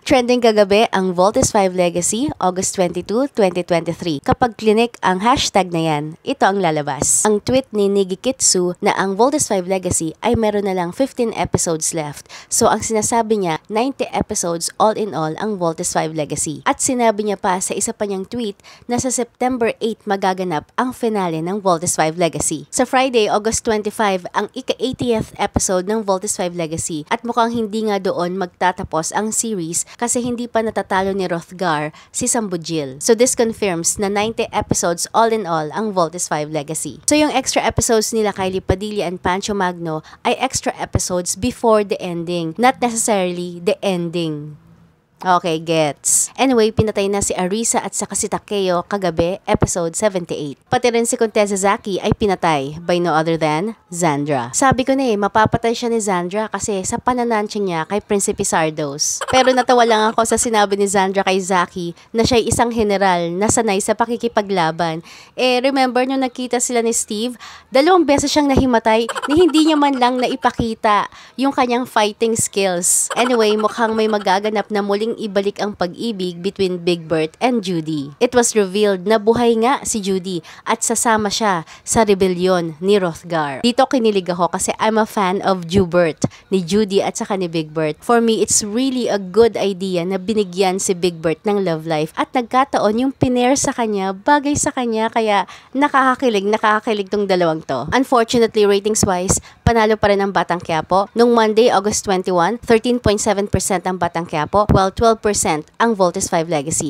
Trending kagabi ang Voltes 5 Legacy, August 22, 2023. Kapag clinic ang hashtag na yan, ito ang lalabas. Ang tweet ni Nigikitsu na ang Voltes 5 Legacy ay meron na lang 15 episodes left. So ang sinasabi niya, 90 episodes all in all ang Voltes 5 Legacy. At sinabi niya pa sa isa pa niyang tweet na sa September 8 magaganap ang finale ng Voltes 5 Legacy. Sa Friday, August 25, ang ika-80th episode ng Voltes 5 Legacy at mukhang hindi nga doon magtatapos ang series kasi hindi pa natatalo ni Hrothgar si Sambujil. So this confirms na 90 episodes all in all ang Voltes 5 Legacy. So yung extra episodes nila Kylie Padilla and Pancho Magno ay extra episodes before the ending, not necessarily the ending. Okay, gets. Anyway, pinatay na si Arisa at saka si Takeo kagabi, episode 78. Pati rin si Contessa Zaki ay pinatay by no other than Zandra. Sabi ko na mapapatay siya ni Zandra kasi sa pananansya niya kay Prinsipe Sardos. Pero natawa lang ako sa sinabi ni Zandra kay Zaki na siya'y isang general na sanay sa pakikipaglaban. Remember nyo nakita sila ni Steve? 2 beses siyang nahimatay ni hindi niya man lang naipakita yung kanyang fighting skills. Anyway, mukhang may magaganap na muling ibalik ang pag-ibig between Big Berth and Judy. It was revealed na buhay nga si Judy at sasama siya sa rebellion ni Hrothgar. Dito kinilig ako kasi I'm a fan of Jubert, ni Judy at saka ni Big Berth. For me, it's really a good idea na binigyan si Big Berth ng love life at nagkataon yung pinair sa kanya, bagay sa kanya, kaya nakakakilig tong dalawang to. Unfortunately, ratings-wise, panalo pa rin ang Batang Quiapo. Nung Monday, August 21, 13.7% ang Batang Quiapo, while 12% ang Voltes 5 Legacy.